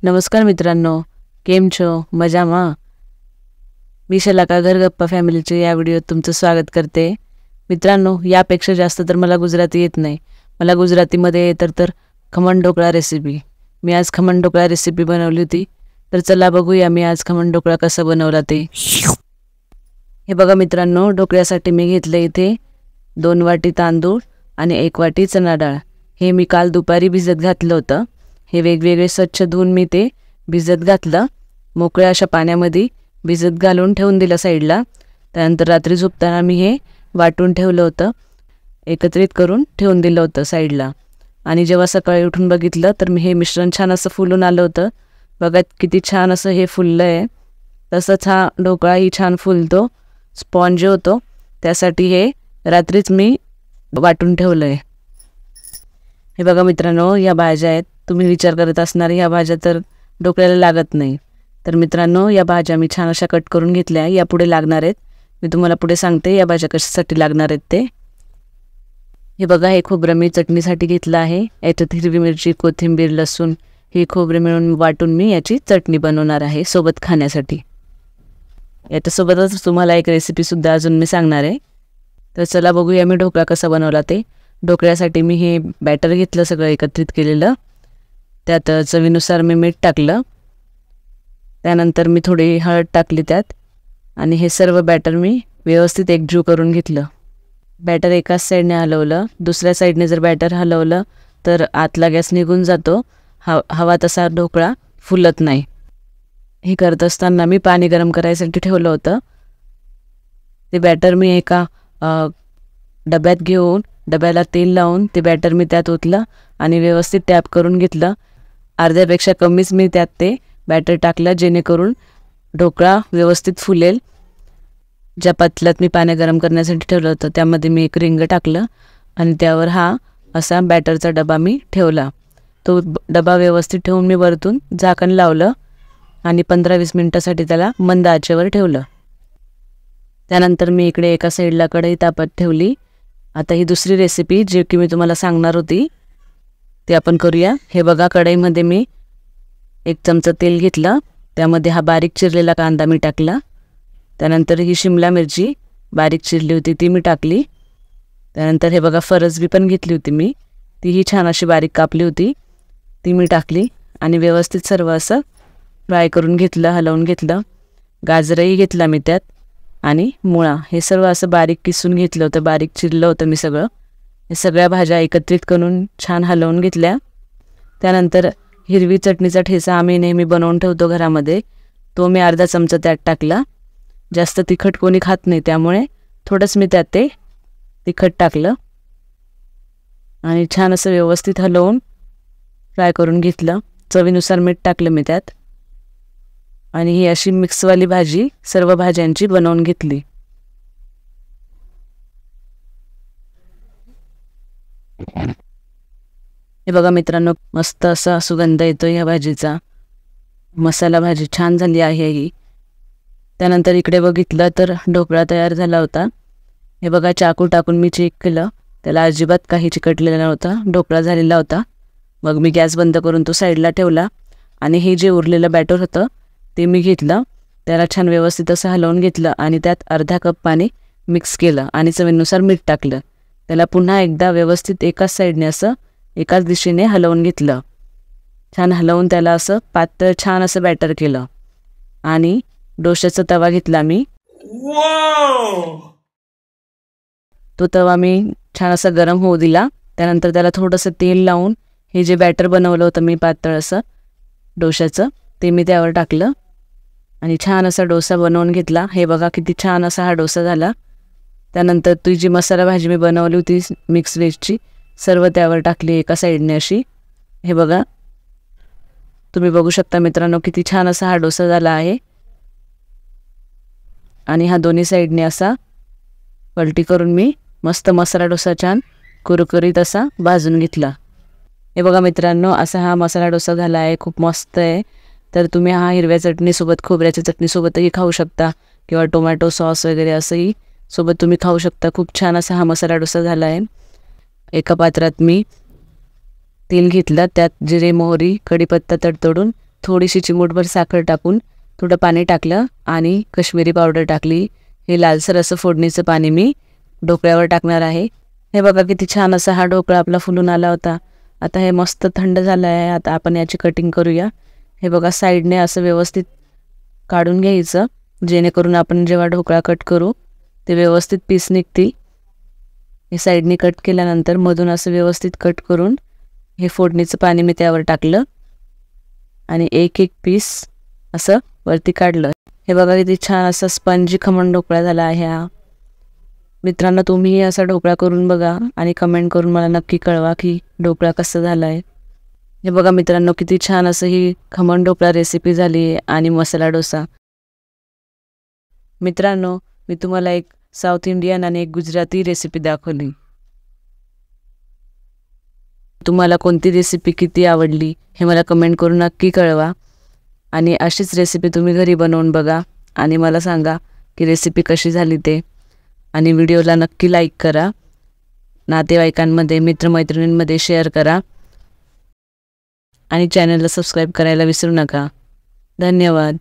नमस्कार मित्रांनो, केम छो मजामा? मी शलाका घर गप्पा फॅमिलीचे या व्हिडिओत तुमचं स्वागत करते। मित्रांनो, यापेक्षा जास्त तर मला गुजराती येत नाही। मला गुजरातीमध्ये तर खमण ढोकळा रेसिपी। मी आज खमण ढोकळा रेसिपी बनवली होती। तर चला बघूया मी आज खमण ढोकळा कसा बनवला ते। हे बघा मित्रांनो, ढोकळ्यासाठी मी घेतले इथे 2 वाटी तांदूळ आणि 1 वाटी चणा डाळ। हे मी काल दुपारी भिजत घातलं होतं। हे वेगवेगळे स्वच्छ धुवून मी ते भिजत घातलं। मोकळ्या अशा पाण्यामध्ये भिजत घालून ठेवून दिलं साईडला। त्यानंतर रात्री झोपताना मी हे वाटून ठेवलं होतं, एकत्रित करून ठेवून दिलं होतं साईडला। आणि जेव्हा सकाळी उठून बघितलं तर मी हे मिश्रण छान असं फुलून आलं होतं। बघा किती छान असं हे फुललं आहे। तसंच हा ढोकळाही छान फुलतो, स्पॉन्ज होतो। त्यासाठी हे रात्रीच मी वाटून ठेवलं आहे। हे बघा मित्रांनो, या भाज्या आहेत। तुम्ही विचार करत असणार ह्या भाज्या तर ढोकळ्याला लागत नाही। तर मित्रांनो, या भाज्या मी छान अशा कट करून घेतल्या। या पुढे लागणार आहेत, मी तुम्हाला पुढे सांगते या भाज्या कशासाठी लागणार आहेत ते। हे बघा, हे खोबरं मी चटणीसाठी घेतलं आहे। याच्यात हिरवी मिरची, कोथिंबीर, लसूण हे खोबरे मिळून वाटून मी याची चटणी बनवणार आहे सोबत खाण्यासाठी। याच्यासोबतच तुम्हाला एक रेसिपीसुद्धा अजून मी सांगणार आहे। तर चला बघूया मी ढोकळा कसा बनवला ते। ढोकळ्यासाठी मी हे बॅटर घेतलं सगळं एकत्रित केलेलं। त्यात चवीनुसार मी मीठ टाकलं। त्यानंतर मी थोडी हळद टाकली त्यात आणि हे सर्व बॅटर मी व्यवस्थित एकजीव करून घेतलं। बॅटर एकाच साईडने हलवलं, दुसऱ्या साईडने जर बॅटर हलवलं तर आतला गॅस निघून जातो, हवा तसा ढोकळा फुलत नाही। हे करत असताना मी पाणी गरम करायसाठी ठेवलं होतं। ते बॅटर मी एका डब्यात घेऊन डब्याला तेल लावून ते बॅटर मी त्यात ओतलं आणि व्यवस्थित टॅप करून घेतलं। अर्ध्यापेक्षा कमीच मी त्यात ते बॅटर टाकलं, जेणेकरून ढोकळा व्यवस्थित फुलेल। ज्या पातेल्यात मी पाणी गरम करण्यासाठी ठेवलं होतं त्यामध्ये मी एक रिंग टाकलं आणि त्यावर हा असा बॅटरचा डबा मी ठेवला। तो डबा व्यवस्थित ठेवून मी वरतून झाकण लावलं आणि 15-20 मिनिटासाठी त्याला मंद आचेवर ठेवलं। त्यानंतर मी इकडे एका साईडला कढई तापत ठेवली। आता ही दुसरी रेसिपी जी की मी तुम्हाला सांगणार होती ते आपण करूया। हे बघा, कढईमध्ये मी 1 चमचा तेल घेतलं, त्यामध्ये हा बारीक चिरलेला कांदा मी टाकला। त्यानंतर ही शिमला मिरची बारीक चिरली होती ती मी टाकली। त्यानंतर हे बघा, फरसबी पण घेतली होती मी, तीही छान अशी बारीक कापली होती, ती मी टाकली आणि व्यवस्थित सर्व असं फ्राय करून घेतलं, हलवून घेतलं। गाजरही घेतला मी त्यात आणि मुळा, हे सर्व असं बारीक किसून घेतलं होतं, बारीक चिरलं होतं मी सगळं। हे सगळ्या भाज्या एकत्रित करून छान हलवून घेतल्या। त्यानंतर हिरवी चटणीचा ठेचा आम्ही नेहमी बनवून ठेवतो घरामध्ये, तो मी अर्धा चमचा त्यात टाकला। जास्त तिखट कोणी खात नाही त्यामुळे थोडंच मी त्यात ते तिखट टाकलं आणि छान असं व्यवस्थित हलवून फ्राय करून घेतलं। चवीनुसार मीठ टाकलं मी त्यात आणि ही अशी मिक्सवाली भाजी सर्व भाज्यांची बनवून घेतली। हे बघा मित्रांनो, मस्त असा सुगंध येतो या भाजीचा। मसाला भाजी छान झाली आहे ही। त्यानंतर इकडे बघितलं तर ढोकळा तयार झाला होता। हे बघा, चाकू टाकून मी चेक केलं, त्याला अजिबात काही चिकटलेला नव्हता, ढोकळा झालेला होता। मग मी गॅस बंद करून तो साईडला ठेवला आणि हे जे उरलेलं बॅटर होतं ते मी घेतलं, त्याला छान व्यवस्थित असं हलवून घेतलं आणि त्यात अर्धा कप पाणी मिक्स केलं आणि चवीनुसार मीठ टाकलं। त्याला पुन्हा एकदा व्यवस्थित एकाच साईडने असं एकाच दिशेने हलवून घेतलं। छान हलवून त्याला असं पातळ छान असं बॅटर केलं आणि डोश्याचा तवा घेतला मी। तो तवा मी छान असा गरम होऊ दिला। त्यानंतर त्याला थोडंसं तेल लावून हे जे बॅटर बनवलं होतं मी पातळ असं डोश्याचं, ते मी त्यावर टाकलं आणि छान असा डोसा बनवून घेतला। हे बघा किती छान असा हा डोसा झाला। त्यानंतर ती जी मसाला भाजी मी बनवली होती मिक्स व्हेजची, सर्व त्यावर टाकली एका साईडने अशी। हे बघा, तुम्ही बघू शकता मित्रांनो किती छान असा हा डोसा झाला आहे। आणि हा दोन्ही साईडने असा पलटी करून मी मस्त मसाला डोसा छान कुरकुरीत असा भाजून घेतला। हे बघा मित्रांनो, असा हा मसाला डोसा झाला आहे, खूप मस्त आहे। तर तुम्ही हा हिरव्या चटणीसोबत, खोबऱ्याच्या चटणीसोबतही खाऊ शकता किंवा टोमॅटो सॉस वगैरे असंही सोबत तुम्ही खाऊ शकता। खूप छान असा हा मसाला डोसा झाला आहे। एका पात्रात मी तेल घेतलं, त्यात जिरे, मोहरी, कढीपत्ता तडतडून थोडीशी चिमूटभर साखर टाकून थोडं पाणी टाकलं आणि काश्मीरी पावडर टाकली. हे लालसर असं फोडणीचं पाणी मी ढोकळ्यावर टाकणार आहे. हे बघा किती छान असा हा ढोकळा आपला फुलून आला होता. आता हे मस्त थंड झालं आहे. आता आपण याची कटिंग करूया. हे बघा साईडने असं व्यवस्थित काढून घ्यायचं, जेणेकरून आपण जेव्हा ढोकळा कट करू ते व्यवस्थित पीस निघतील. हे साईडने कट केल्यानंतर मधून असं व्यवस्थित कट करून हे फोडणीचं पाणी मी त्यावर टाकलं आणि एक एक पीस असं वरती काढलं. हे बघा किती छान असा स्पंजी खमण ढोकळा झाला आहे हा. मित्रांनो, तुम्हीही असा ढोकळा करून बघा आणि कमेंट करून मला नक्की कळवा की ढोकळा कसा झाला आहे. हे बघा मित्रांनो, किती छान असं ही खमण ढोकळा रेसिपी झाली आहे आणि मसाला डोसा. मित्रांनो, मी तुम्हाला एक साऊथ इंडियन आणि एक गुजराती रेसिपी दाखवली. तुम्हाला कोणती रेसिपी किती आवडली हे मला कमेंट करून नक्की कळवा आणि अशीच रेसिपी तुम्ही घरी बनवून बघा आणि मला सांगा की रेसिपी कशी झाली ते. आणि व्हिडिओला नक्की लाईक करा, नातेवाईकांमध्ये मित्रमैत्रिणींमध्ये शेअर करा आणि चॅनलला सबस्क्राईब करायला विसरू नका. धन्यवाद.